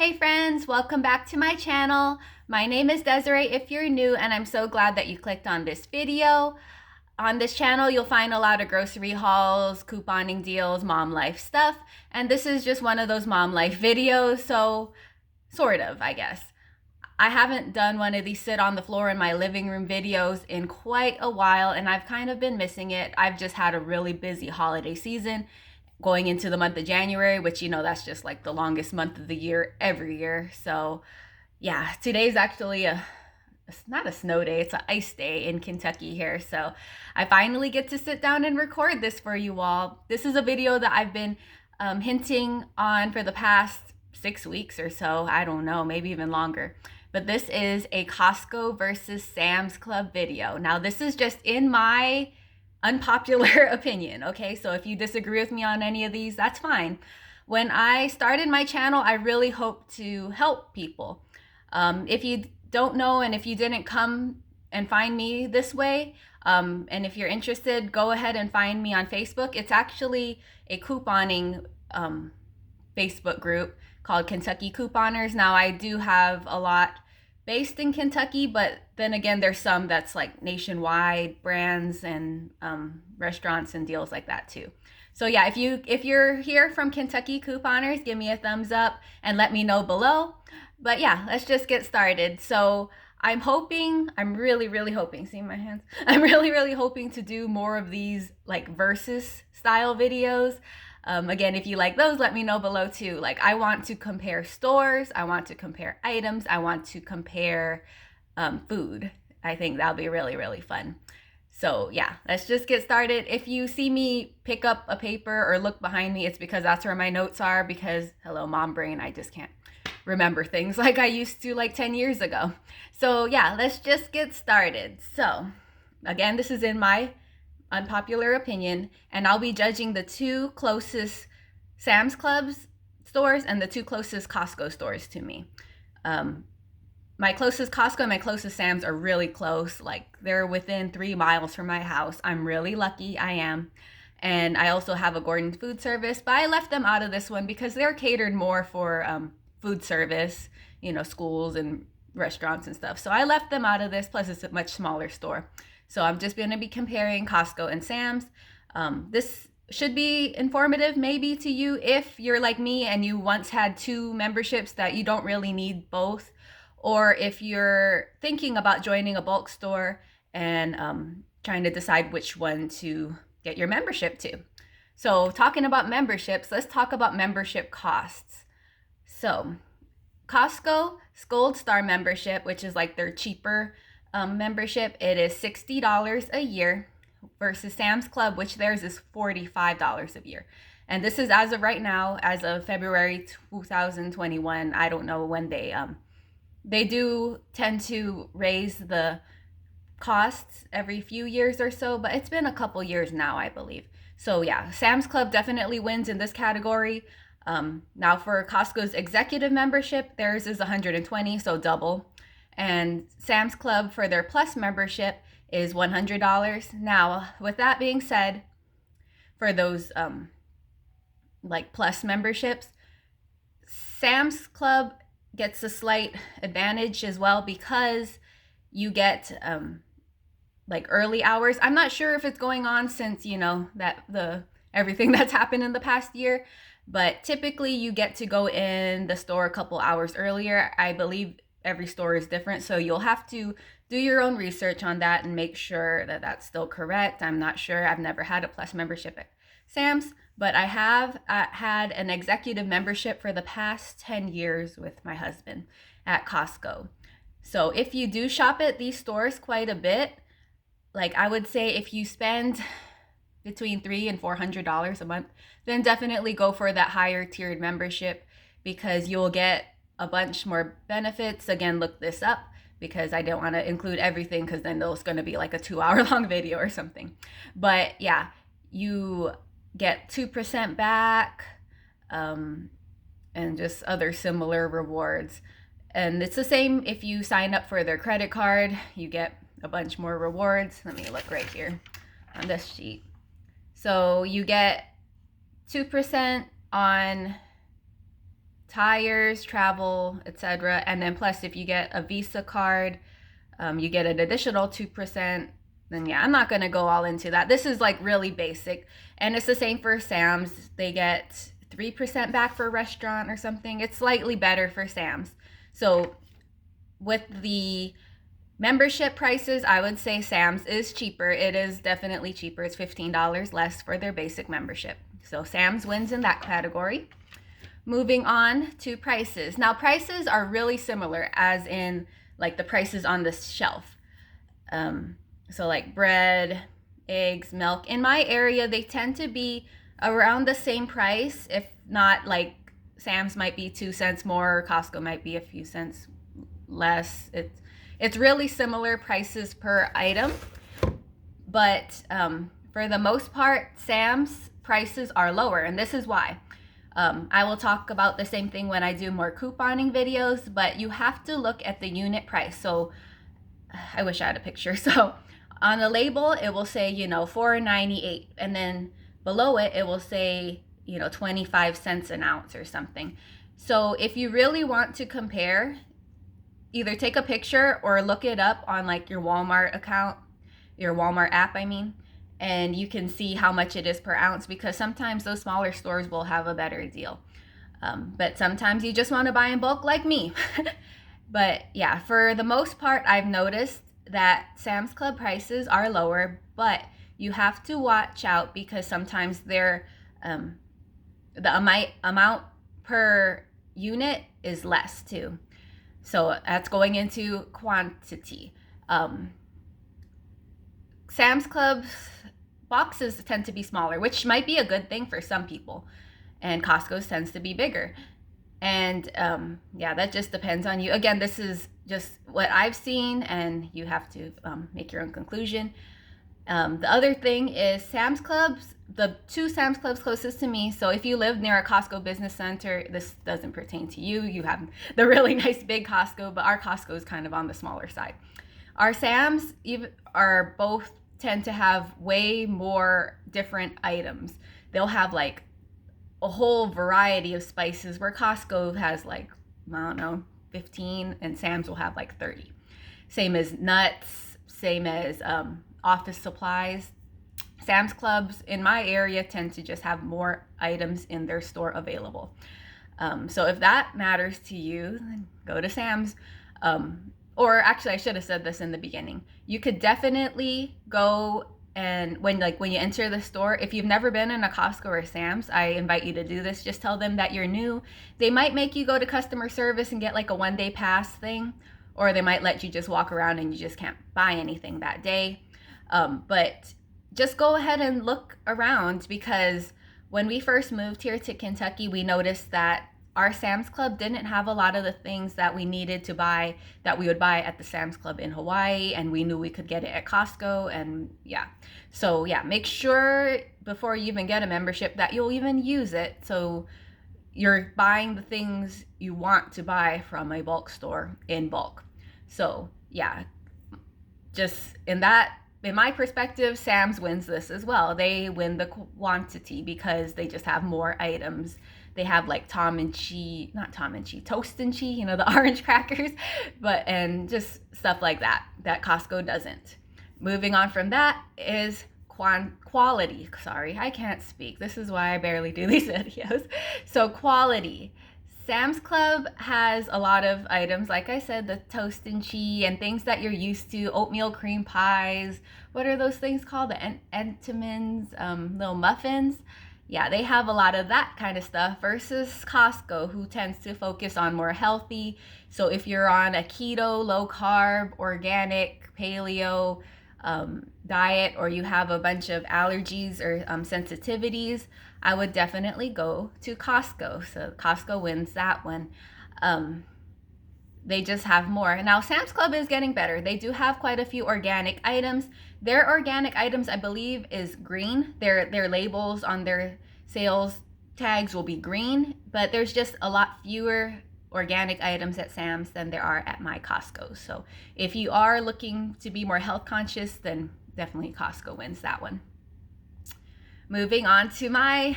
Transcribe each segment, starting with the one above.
Hey friends, welcome back to my channel. My name is Desiree if you're new, and I'm so glad that you clicked on this video. On this channel, you'll find a lot of grocery hauls, couponing deals, mom life stuff, and this is just one of those mom life videos, so sort of, I guess. I haven't done one of these sit on the floor in my living room videos in quite a while, and I've kind of been missing it. I've just had a really busy holiday season going into the month of January, which, you know, that's just like the longest month of the year every year. So yeah, today's actually it's not a snow day, it's an ice day in Kentucky here. So I finally get to sit down and record this for you all. This is a video that I've been hinting on for the past 6 weeks or so. I don't know, maybe even longer. But this is a Costco versus Sam's Club video. Now, this is just in my unpopular opinion, okay? So if you disagree with me on any of these, that's fine. When I started my channel, I really hoped to help people. If you don't know, and if you didn't come and find me this way, and if you're interested, go ahead and find me on Facebook. It's actually a couponing Facebook group called Kentucky Couponers. Now, I do have a lot based in Kentucky, but then again, there's some that's like nationwide brands and restaurants and deals like that too. So yeah, if you're here from Kentucky Couponers, give me a thumbs up and let me know below. But yeah, let's just get started. So I'm really hoping, see my hands? I'm really hoping to do more of these like versus style videos. Again, if you like those, let me know below too. Like, I want to compare stores, I want to compare items, I want to compare food. I think that'll be really fun. So yeah, let's just get started. If you see me pick up a paper or look behind me, it's because that's where my notes are, because hello, mom brain, I just can't remember things like I used to like 10 years ago. So yeah, let's just get started. So again, this is in my unpopular opinion, and I'll be judging the two closest Sam's Club's stores and the two closest Costco stores to me. My closest Costco and my closest Sam's are really close. Like, they're within 3 miles from my house. I'm really lucky, I am. And I also have a Gordon food service, but I left them out of this one because they're catered more for food service, you know, schools and restaurants and stuff. So I left them out of this, plus it's a much smaller store. So I'm just going to be comparing Costco and Sam's. This should be informative maybe to you if you're like me and you once had 2 memberships that you don't really need both, or if you're thinking about joining a bulk store and trying to decide which one to get your membership to. So talking about memberships, let's talk about membership costs. So Costco Gold Star membership, which is like their cheaper membership, it is $60 a year, versus Sam's Club, which theirs is $45 a year. And this is as of right now, as of February 2021. I don't know when they do tend to raise the costs every few years or so, but it's been a couple years now, I believe. So yeah, Sam's Club definitely wins in this category. Now for Costco's executive membership, theirs is $120, so double. And Sam's Club for their Plus membership is $100. Now, with that being said, for those like Plus memberships, Sam's Club gets a slight advantage as well because you get like early hours. I'm not sure if it's going on since, you know, that everything that's happened in the past year, but typically you get to go in the store a couple hours earlier. I believe every store is different, so you'll have to do your own research on that and make sure that that's still correct. I'm not sure. I've never had a Plus membership at Sam's, but I have had an executive membership for the past 10 years with my husband at Costco. So if you do shop at these stores quite a bit, like I would say if you spend between $300 and $400 a month, then definitely go for that higher tiered membership, because you'll get a bunch more benefits. Again, look this up because I don't want to include everything, because then there's going to be like a 2-hour long video or something. But yeah, you get 2% back and just other similar rewards. And it's the same if you sign up for their credit card, you get a bunch more rewards. Let me look right here on this sheet. So you get 2% on tires, travel, etc. And then plus if you get a Visa card, you get an additional 2%. Then yeah, I'm not gonna go all into that. This is like really basic. And it's the same for Sam's. They get 3% back for a restaurant or something. It's slightly better for Sam's. So with the membership prices, I would say Sam's is cheaper. It is definitely cheaper. It's $15 less for their basic membership. So Sam's wins in that category. Moving on to prices. Now prices are really similar, as in like the prices on the shelf. So like bread, eggs, milk. In my area, they tend to be around the same price. If not, like Sam's might be 2 cents more, Costco might be a few cents less. It's really similar prices per item. But for the most part, Sam's prices are lower, and this is why. I will talk about the same thing when I do more couponing videos, but you have to look at the unit price. So I wish I had a picture. So on the label, it will say, $4.98. And then below it, it will say, 25 cents an ounce or something. So if you really want to compare, either take a picture or look it up on like your Walmart account, your Walmart app, I mean, and you can see how much it is per ounce, because sometimes those smaller stores will have a better deal. But sometimes you just want to buy in bulk like me. But yeah, for the most part, I've noticed that Sam's Club prices are lower, but you have to watch out because sometimes they're, the amount per unit is less too. So that's going into quantity. Sam's Club's boxes tend to be smaller, which might be a good thing for some people, and Costco's tends to be bigger. And yeah, that just depends on you. Again, this is just what I've seen, and you have to make your own conclusion. The other thing is Sam's Clubs, the 2 Sam's Clubs closest to me. So if you live near a Costco business center, this doesn't pertain to you. You have the really nice big Costco, but our Costco is kind of on the smaller side. Our Sam's are both tend to have way more different items. They'll have like a whole variety of spices, where Costco has like, I don't know, 15, and Sam's will have like 30. Same as nuts, same as office supplies. Sam's Clubs in my area tend to just have more items in their store available. So if that matters to you, then go to Sam's. Or actually, I should have said this in the beginning. You could definitely go, and when you enter the store, if you've never been in a Costco or Sam's, I invite you to do this. Just tell them that you're new. They might make you go to customer service and get like a 1-day pass thing, or they might let you just walk around and you just can't buy anything that day. But just go ahead and look around, because when we first moved here to Kentucky, we noticed that our Sam's Club didn't have a lot of the things that we needed to buy that we would buy at the Sam's Club in Hawaii, and we knew we could get it at Costco. And yeah, so yeah, make sure before you even get a membership that you'll even use it, so you're buying the things you want to buy from a bulk store in bulk. So yeah, just in my perspective, Sam's wins this as well. They win the quantity because they just have more items. They have like toast and cheese, the orange crackers, and just stuff like that Costco doesn't. Moving on from that is quality. Sorry, I can't speak. This is why I barely do these videos. So quality. Sam's Club has a lot of items, like I said, the toast and cheese and things that you're used to, oatmeal cream pies. What are those things called? The Entenmann's little muffins. Yeah, they have a lot of that kind of stuff versus Costco, who tends to focus on more healthy. So if you're on a keto, low carb, organic, paleo diet, or you have a bunch of allergies or sensitivities, I would definitely go to Costco. So Costco wins that one. They just have more. Now Sam's Club is getting better. They do have quite a few organic items. Their organic items, I believe, is green. Their labels on their sales tags will be green, but there's just a lot fewer organic items at Sam's than there are at my Costco. So if you are looking to be more health conscious, then definitely Costco wins that one. Moving on to my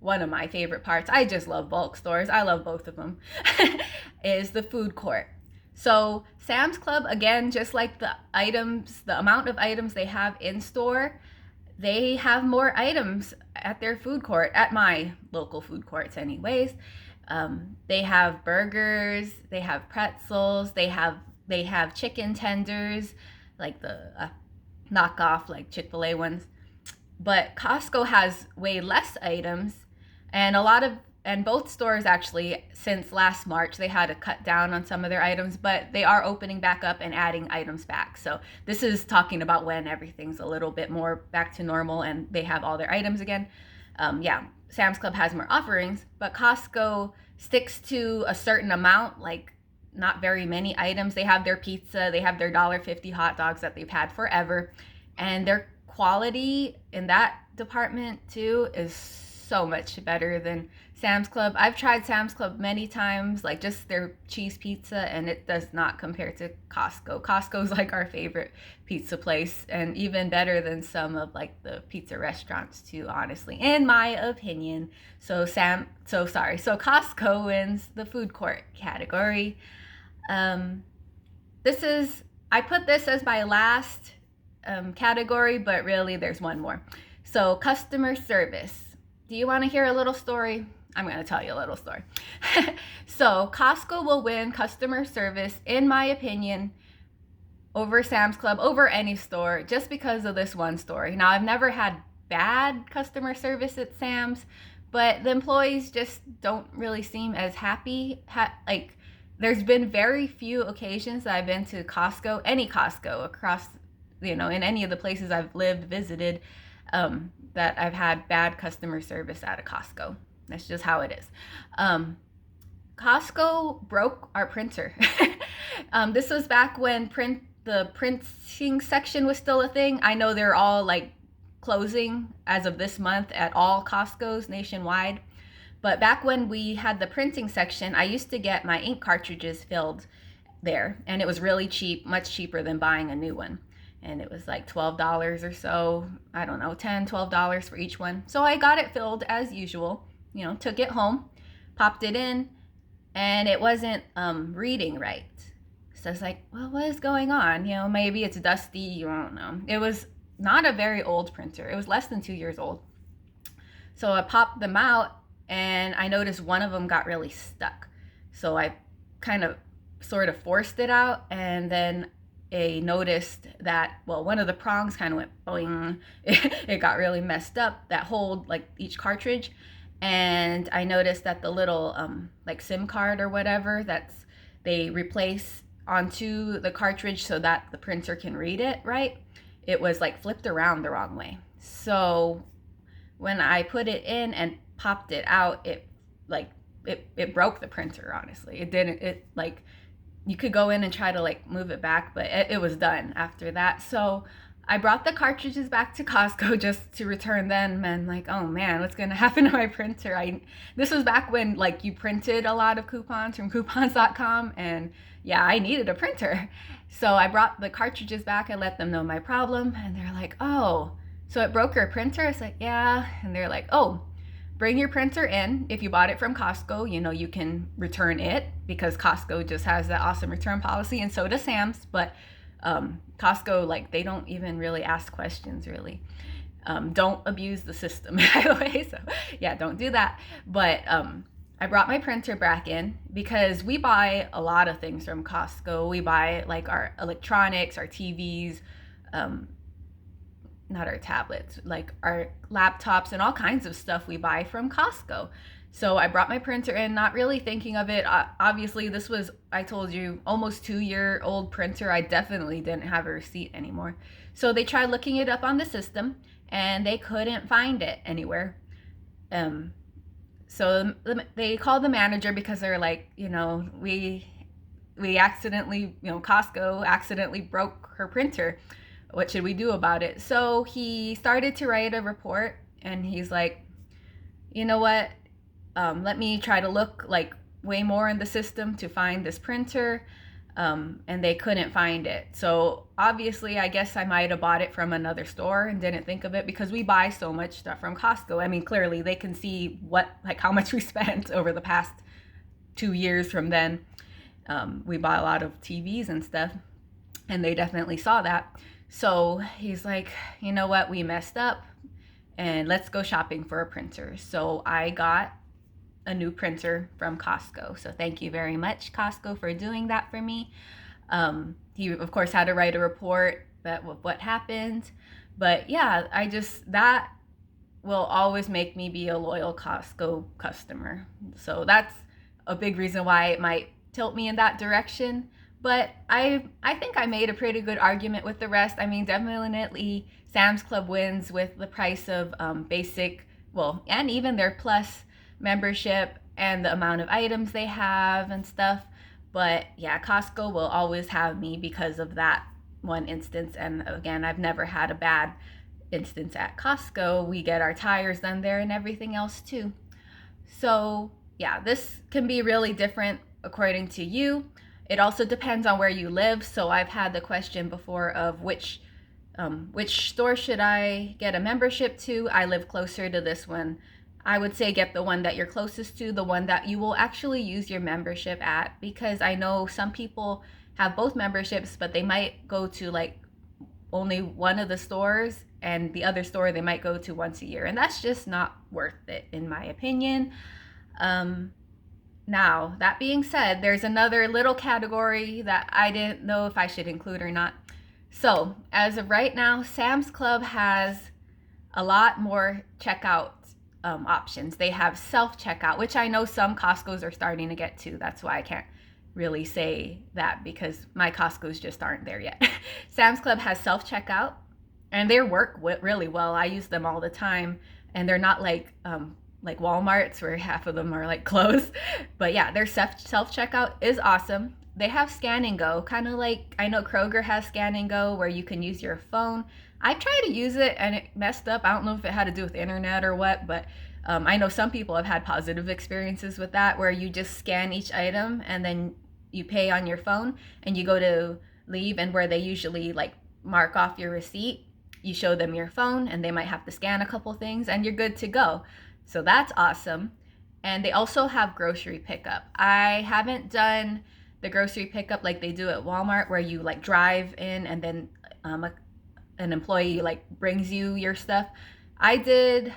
one of my favorite parts, I just love bulk stores, I love both of them, is the food court. So Sam's Club, again, just like the items, the amount of items they have in store, they have more items at their food court, at my local food courts anyways. They have burgers, they have pretzels, they have chicken tenders, like the knockoff, like Chick-fil-A ones. But Costco has way less items, and both stores actually, since last March, they had to cut down on some of their items, but they are opening back up and adding items back. So this is talking about when everything's a little bit more back to normal and they have all their items again. Yeah, Sam's Club has more offerings, but Costco sticks to a certain amount, like not very many items. They have their pizza, they have their $1.50 hot dogs that they've had forever, and their quality in that department too is so much better than Sam's Club. I've tried Sam's Club many times, like just their cheese pizza, and it does not compare to Costco. Costco's like our favorite pizza place, and even better than some of like the pizza restaurants too, honestly, in my opinion. So Costco wins the food court category. I put this as my last category, but really there's one more. So customer service. Do you want to hear a little story? I'm going to tell you a little story. So Costco will win customer service, in my opinion, over Sam's Club, over any store, just because of this one story. Now, I've never had bad customer service at Sam's, but the employees just don't really seem as happy. Like, there's been very few occasions that I've been to Costco, any Costco across, in any of the places I've lived, visited, that I've had bad customer service at a Costco. That's just how it is. Costco broke our printer. This was back when the printing section was still a thing. I know they're all like closing as of this month at all Costco's nationwide. But back when we had the printing section, I used to get my ink cartridges filled there, and it was really cheap, much cheaper than buying a new one. And it was like $12 or so, I don't know, $10, $12 for each one. So I got it filled as usual, took it home, popped it in, and it wasn't reading right. So I was like, well, what is going on? Maybe it's dusty, I don't know. It was not a very old printer. It was less than 2 years old. So I popped them out, and I noticed one of them got really stuck. So I kind of sort of forced it out, and then I noticed that, one of the prongs kind of went boing. It got really messed up, that hold like each cartridge. And I noticed that the little like SIM card or whatever they replace onto the cartridge so that the printer can read it right, it was like flipped around the wrong way. So when I put it in and popped it out, it broke the printer, honestly. You could go in and try to like move it back, but it was done after that. So I brought the cartridges back to Costco just to return them, and like, oh man, what's gonna happen to my printer? This was back when like you printed a lot of coupons from coupons.com, and yeah, I needed a printer. So I brought the cartridges back, I let them know my problem, and they're like, oh, so it broke your printer? I was like, yeah. And they're like, oh, bring your printer in. If you bought it from Costco, you can return it, because Costco just has that awesome return policy, and so does Sam's. But Costco, like, they don't even really ask questions, really. Don't abuse the system, by the way. So yeah, don't do that. But I brought my printer back in because we buy a lot of things from Costco. We buy like our electronics, our TVs, not our tablets, like our laptops and all kinds of stuff we buy from Costco. So I brought my printer in, not really thinking of it. Obviously, this was, I told you, almost 2-year-old printer. I definitely didn't have a receipt anymore. So they tried looking it up on the system, and they couldn't find it anywhere. So they called the manager because they're like, we accidentally, Costco accidentally broke her printer. What should we do about it? So he started to write a report, and he's like, you know what? Let me try to look like way more in the system to find this printer. and they couldn't find it. So obviously, I guess I might have bought it from another store and didn't think of it, because we buy so much stuff from Costco. I mean, clearly they can see how much we spent over the past 2 years from then. We buy a lot of TVs and stuff, and they definitely saw that. So he's like, you know what, we messed up, and let's go shopping for a printer. So I got a new printer from Costco. So thank you very much, Costco, for doing that for me. He of course had to write a report that what happened, but yeah, that will always make me be a loyal Costco customer. So that's a big reason why it might tilt me in that direction. But I think I made a pretty good argument with the rest. I mean, definitely Sam's Club wins with the price of basic, well, and even their plus membership and the amount of items they have and stuff. But yeah, Costco will always have me because of that one instance. And again, I've never had a bad instance at Costco. We get our tires done there and everything else too. So yeah, this can be really different according to you. It also depends on where you live. So I've had the question before of which store should I get a membership to. I live closer to this one. I would say get the one that you're closest to, the one that you will actually use your membership at, because I know some people have both memberships, but they might go to like only one of the stores, and the other store they might go to once a year, and that's just not worth it in my opinion. Now, that being said, there's another little category that I didn't know if I should include or not. So as of right now, Sam's Club has a lot more checkout options. They have self-checkout, which I know some Costco's are starting to get to. That's why I can't really say that, because my Costco's just aren't there yet. Sam's Club has self-checkout, and they work really well. I use them all the time, and they're not like Walmart's where half of them are like closed. But yeah, their self-checkout is awesome. They have scan and go, kind of like, I know Kroger has scan and go where you can use your phone. I tried to use it and it messed up. I don't know if it had to do with the internet or what, but I know some people have had positive experiences with that, where you just scan each item and then you pay on your phone, and you go to leave, and where they usually like mark off your receipt, you show them your phone and they might have to scan a couple things and you're good to go. So that's awesome. And they also have grocery pickup. I haven't done the grocery pickup like they do at Walmart, where you like drive in and then an employee like brings you your stuff. I did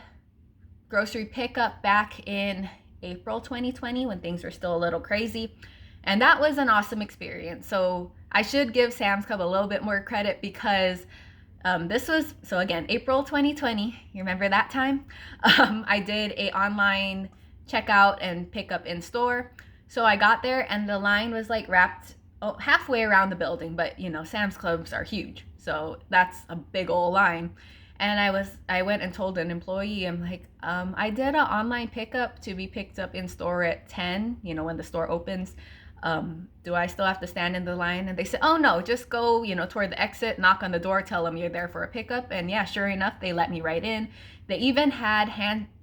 grocery pickup back in April 2020 when things were still a little crazy, and that was an awesome experience. So I should give Sam's Club a little bit more credit, because this was, so again, April 2020, you remember that time? I did a online checkout and pickup in store. So I got there and the line was like wrapped halfway around the building, but you know, Sam's Clubs are huge. So that's a big old line. And I went and told an employee, I'm like, I did an online pickup to be picked up in store at 10, you know, when the store opens. Do I still have to stand in the line? And they said, oh no, just go, you know, toward the exit, knock on the door, tell them you're there for a pickup. And yeah, sure enough, they let me right in. They even had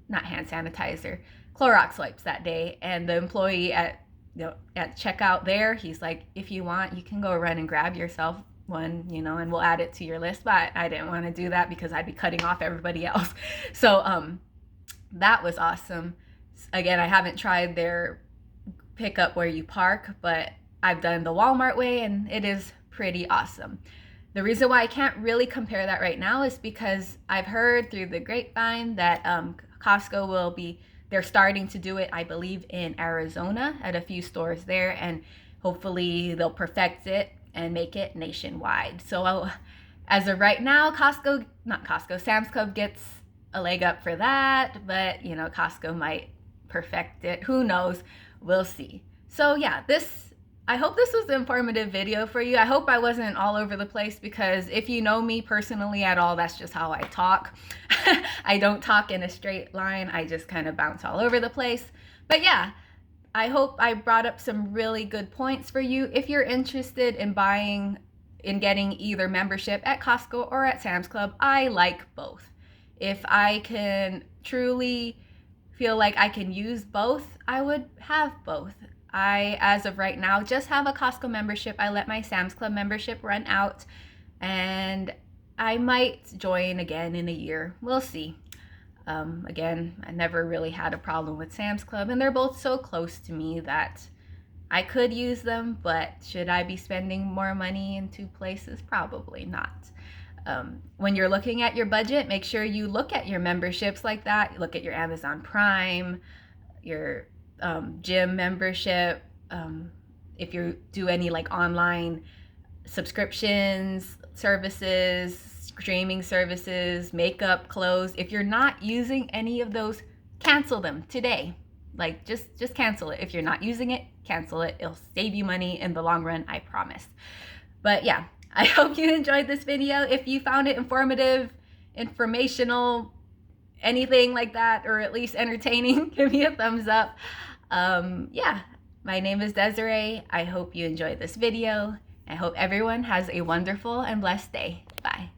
not hand sanitizer, Clorox wipes that day. And the employee at checkout there, he's like, if you want, you can go run and grab yourself one, you know, and we'll add it to your list. But I didn't want to do that because I'd be cutting off everybody else. So that was awesome. Again, I haven't tried their pickup where you park, but I've done the Walmart way and it is pretty awesome. The reason why I can't really compare that right now is because I've heard through the grapevine that Costco they're starting to do it, I believe, in Arizona at a few stores there, and hopefully they'll perfect it and make it nationwide. So as of right now, Sam's Club gets a leg up for that, but you know, Costco might perfect it. Who knows? We'll see. So yeah, I hope this was an informative video for you. I hope I wasn't all over the place, because if you know me personally at all, that's just how I talk. I don't talk in a straight line. I just kind of bounce all over the place. But yeah, I hope I brought up some really good points for you. If you're interested in getting either membership at Costco or at Sam's Club, I like both. If I can truly feel like I can use both, I would have both. I, as of right now, just have a Costco membership. I let my Sam's Club membership run out, and I might join again in a year. We'll see. Again, I never really had a problem with Sam's Club, and they're both so close to me that I could use them, but should I be spending more money in two places? Probably not. When you're looking at your budget, make sure you look at your memberships like that. Look at your Amazon Prime, your gym membership, if you do any like online subscriptions, services, streaming services, makeup, clothes. If you're not using any of those, cancel them today. Like just cancel it. If you're not using it, cancel it. It'll save you money in the long run, I promise. But yeah, I hope you enjoyed this video. If you found it informative, informational, anything like that, or at least entertaining, give me a thumbs up. Yeah, my name is Desiree. I hope you enjoyed this video. I hope everyone has a wonderful and blessed day. Bye.